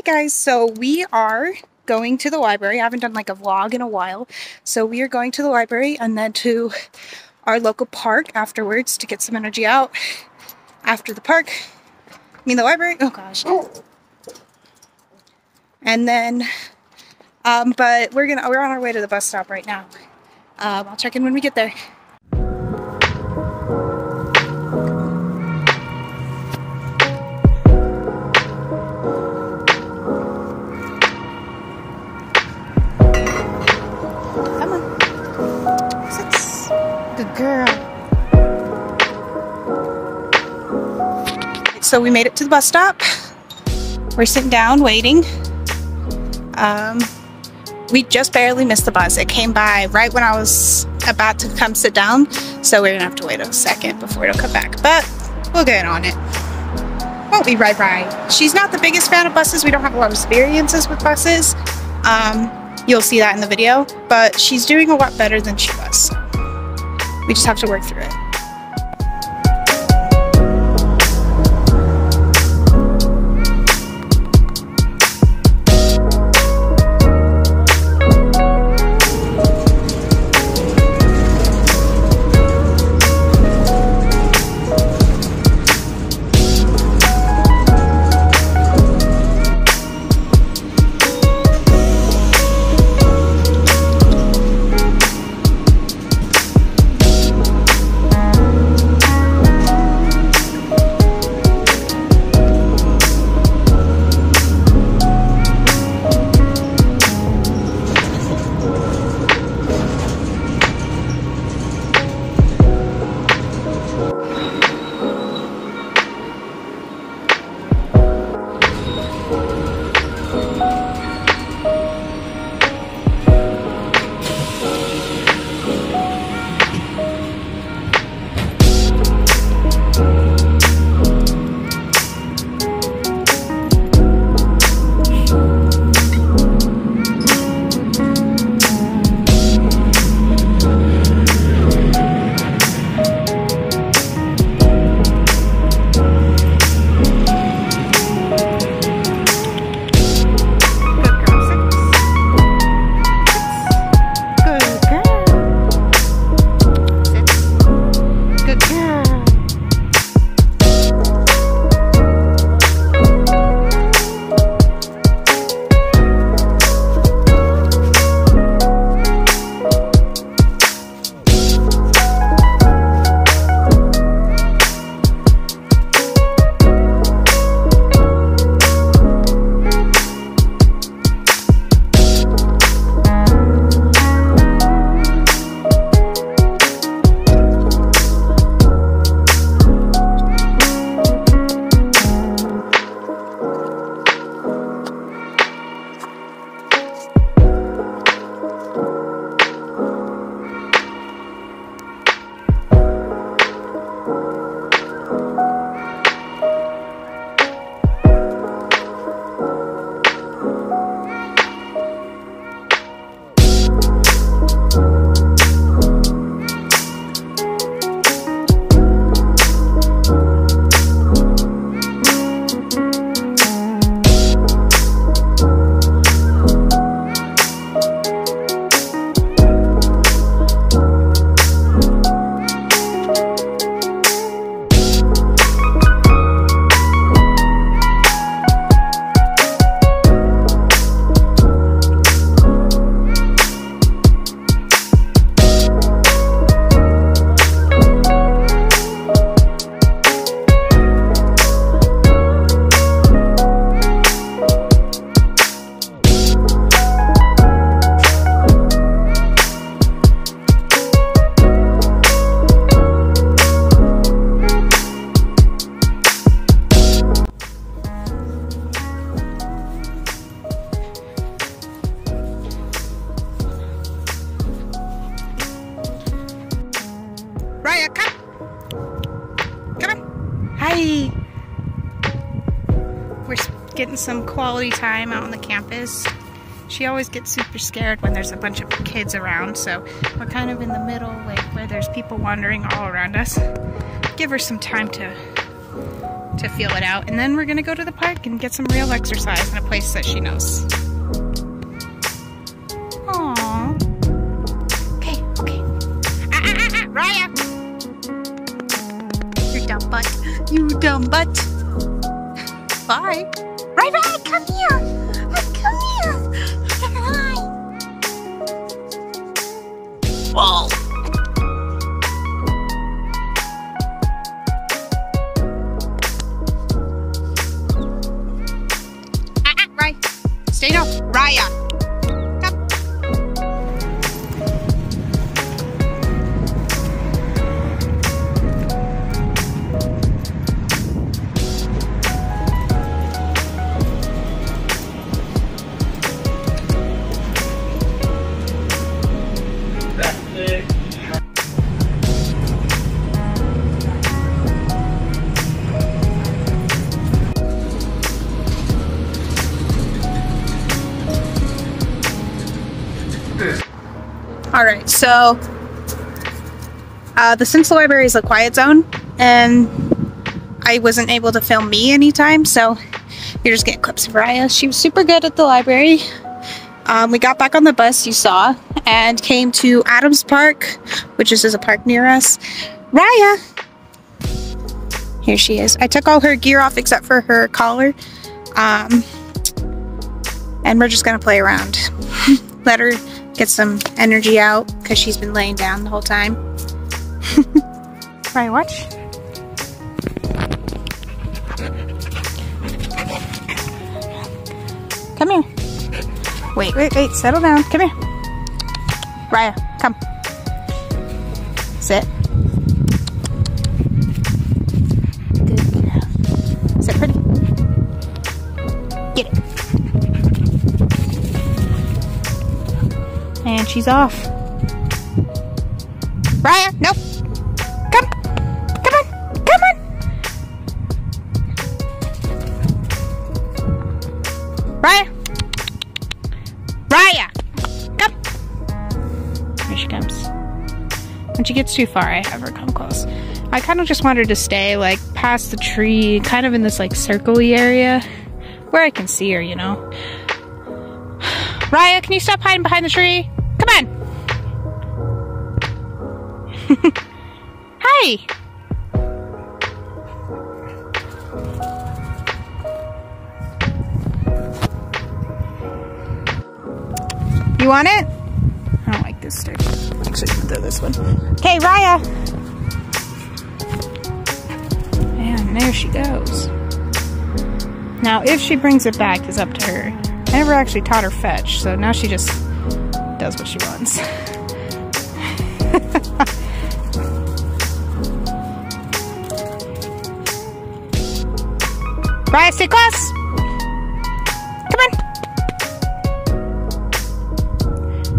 guys, so we are going to the library. I haven't done like a vlog in a while. So we are going to the library and then to our local park afterwards to get some energy out after the park. I mean the library. Oh gosh. And then, but we're on our way to the bus stop right now. I'll check in when we get there. Girl. So we made it to the bus stop. We're sitting down waiting. We just barely missed the bus. It came by right when I was about to come sit down. So we're gonna have to wait a second before it'll come back. But we'll get on it. Won't we, right? She's not the biggest fan of buses. We don't have a lot of experiences with buses. You'll see that in the video. But she's doing a lot better than she was. So we just have to work through it. Raya, come! Come on! Hi! We're getting some quality time out on the campus. She always gets super scared when there's a bunch of kids around, so we're kind of in the middle, like where there's people wandering all around us. Give her some time to to feel it out. And then we're gonna go to the park and get some real exercise in a place that she knows. Aww. Okay, okay. Raya! You dumb butt. You dumb butt. Bye. Raya, come here. Come here. Hi. Whoa. Raya. Stay down. Raya. Come. Alright, so since the library is a quiet zone and I wasn't able to film me anytime, so you're just getting clips of Raya. She was super good at the library. We got back on the bus, you saw, and came to Adams Park, which is a park near us. Raya! Here she is. I took all her gear off except for her collar. And we're just gonna play around. Let her get some energy out because she's been laying down the whole time. Raya, watch. Come here. Wait, settle down. Come here. Raya, come. Sit. Good girl. Sit pretty. Get it. And she's off. Raya, nope. Come. Come on. Come on. Raya. Raya. Come. Here she comes. When she gets too far, I have her come close. I kind of just want her to stay like past the tree, kind of in this like circle-y area where I can see her, you know. Raya, can you stop hiding behind the tree? Come on. Hi. You want it? I don't like this stick. Actually, I'm gonna throw this one. Okay, Raya. And there she goes. Now, if she brings it back, it's up to her. I never actually taught her fetch, so now she just does what she wants. Raya, stay close! Come on!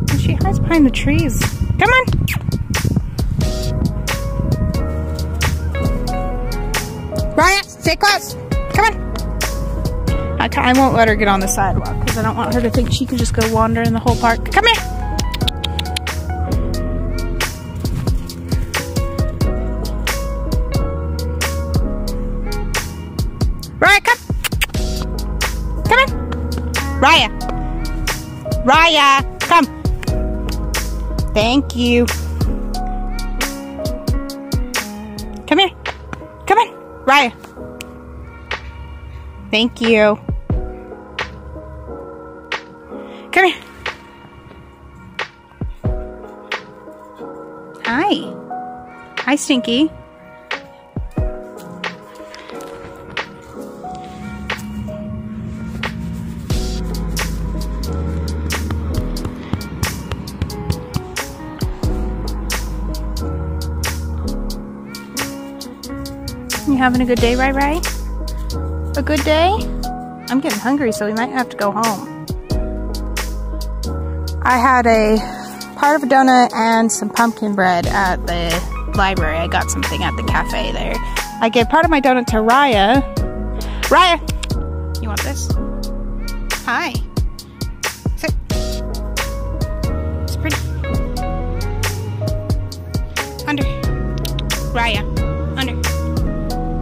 And she hides behind the trees. Come on! Raya, stay close! Come on! I won't let her get on the sidewalk because I don't want her to think she can just go wander in the whole park. Come here! Raya, come! Come on! Raya! Raya, come! Thank you. Come here. Come on, Raya. Thank you. Come here. Hi. Hi, Stinky. You having a good day, Rai? A good day? I'm getting hungry, so we might have to go home. I had a part of a donut and some pumpkin bread at the library. I got something at the cafe there. I gave part of my donut to Raya. Raya! You want this? Hi. Sit. It's pretty. Under. Raya. Under.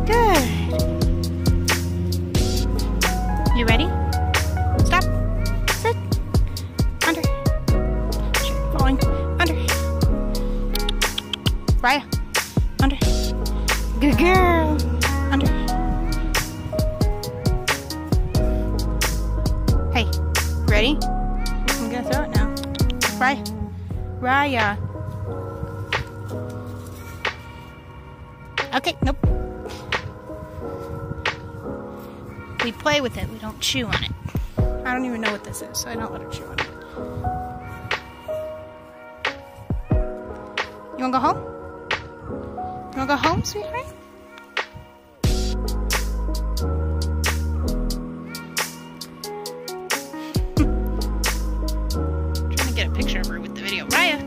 Good. Raya, under. Good girl. Under. Hey, ready? I'm gonna throw it now. Raya. Okay, nope. We play with it, we don't chew on it. I don't even know what this is, so I don't let her chew on it. You wanna go home? You wanna go home, sweetheart? Trying to get a picture of her with the video. Raya!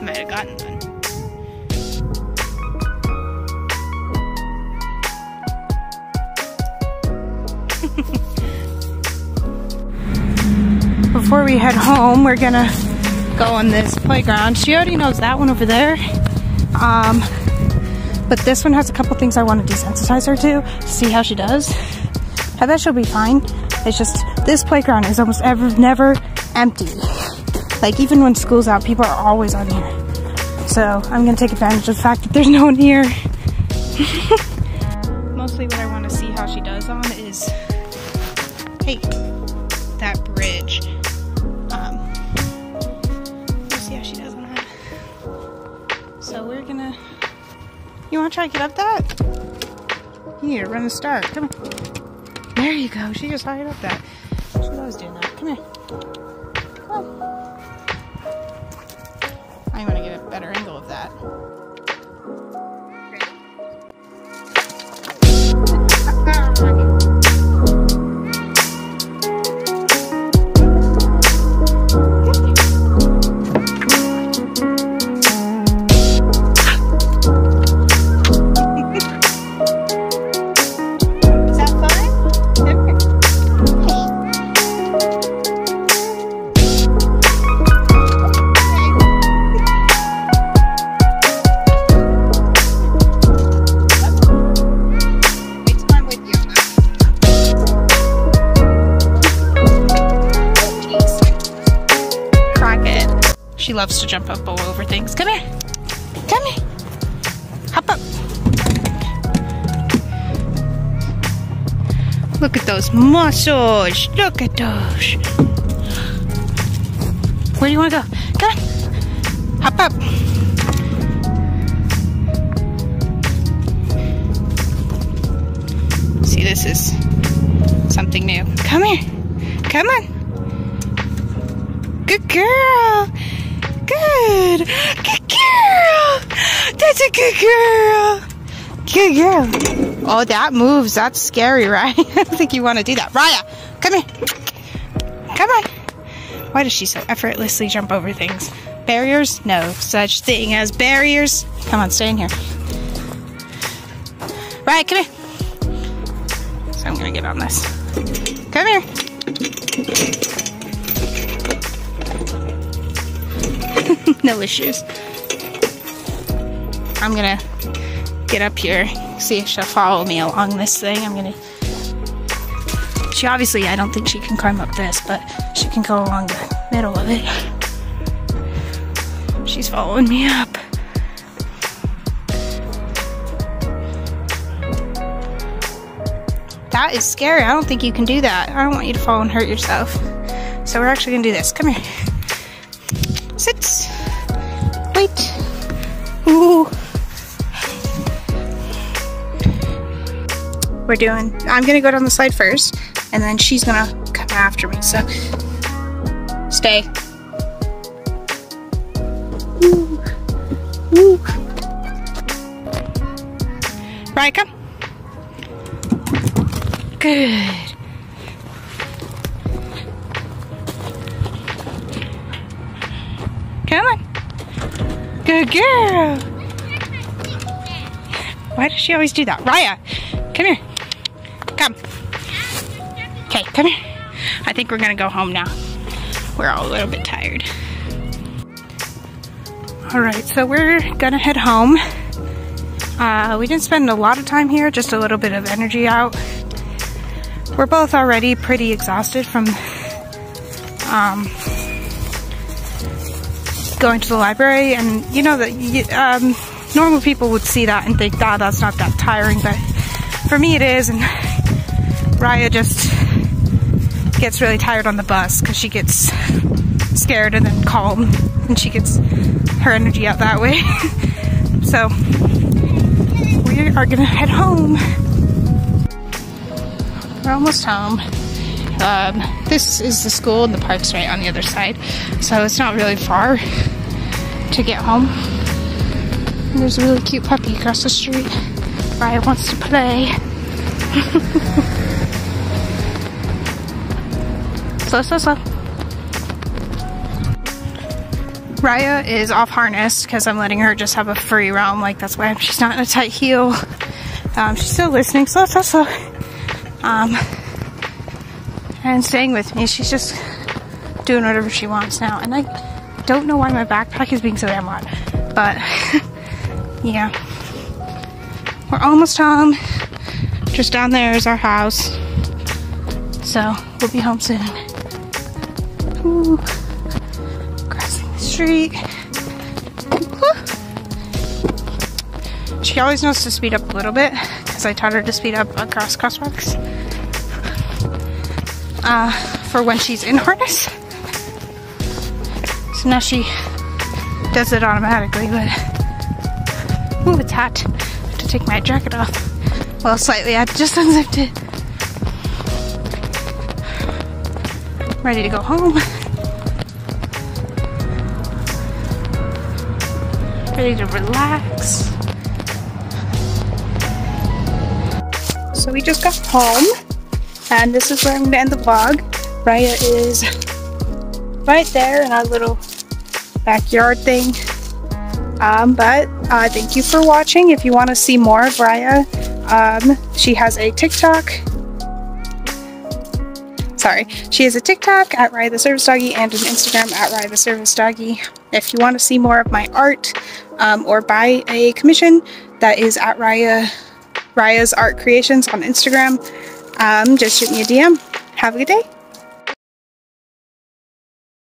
Might have gotten one. Before we head home, we're gonna go on this playground. She already knows that one over there. But this one has a couple things I want to desensitize her to see how she does. I bet she'll be fine. It's just this playground is almost never empty. Like even when school's out, people are always on here. So I'm gonna take advantage of the fact that there's no one here. Mostly what I want to see how she does on is, hey, that bridge. Let's see how she does on that. So we're gonna, you wanna try to get up that? You need to run the start, come here. There you go, she just hired up that. She loves doing that, come here. Come on. I want to get a better angle of that. She loves to jump up all over things. Come here. Come here. Hop up. Look at those muscles. Look at those. Where do you want to go? Come on. Hop up. See, this is something new. Come here. Come on. Good girl. Good. Good girl. That's a good girl. Good girl. Oh, that moves. That's scary, right? I don't think you want to do that. Raya, come here. Come on. Why does she so effortlessly jump over things? Barriers? No such thing as barriers. Come on, stay in here. Raya, come here. So I'm going to get on this. Come here. No issues. I'm gonna get up here, see if she'll follow me along this thing. She obviously, I don't think she can climb up this, but she can go along the middle of it. She's following me up. That is scary. I don't think you can do that. I don't want you to fall and hurt yourself. So we're actually gonna do this. Come here. Sit. Wait. Ooh. I'm gonna go down the slide first, and then she's gonna come after me, so stay. Ooh. Ooh. Right, come. Good. Come on. Good girl. Why does she always do that? Raya, come here. Come. Okay, come here. I think we're gonna go home now. We're all a little bit tired. All right, so we're gonna head home. We didn't spend a lot of time here, just a little bit of energy out. we're both already pretty exhausted from going to the library, and you know that normal people would see that and think, "Ah, that's not that tiring," but for me it is. And Raya just gets really tired on the bus because she gets scared and then calm, and she gets her energy out that way. So we are gonna head home. We're almost home. This is the school, and the park's right on the other side, so it's not really far to get home. And there's a really cute puppy across the street. Raya wants to play. Slow. Raya is off harness because I'm letting her just have a free roam. Like, that's why she's not in a tight heel. She's still listening. Slow. And staying with me. She's just doing whatever she wants now. And I don't know why my backpack is being so damn loud. But, yeah. We're almost home. Just down there is our house. So, we'll be home soon. Ooh. Crossing the street. She always knows to speed up a little bit, because I taught her to speed up across crosswalks. For when she's in harness. So now she does it automatically, but ooh, it's hot. I have to take my jacket off. Well, slightly, I just unzipped it. Ready to go home. Ready to relax. So we just got home, and this is where I'm gonna end the vlog. Raya is right there in our little backyard thing. But thank you for watching. If you want to see more of Raya, she has a TikTok. She has a TikTok at Raya the Service Doggy and an Instagram at Raya the Service Doggy. If you want to see more of my art or buy a commission, that is at Raya's Art Creations on Instagram. Just shoot me a DM. Have a good day.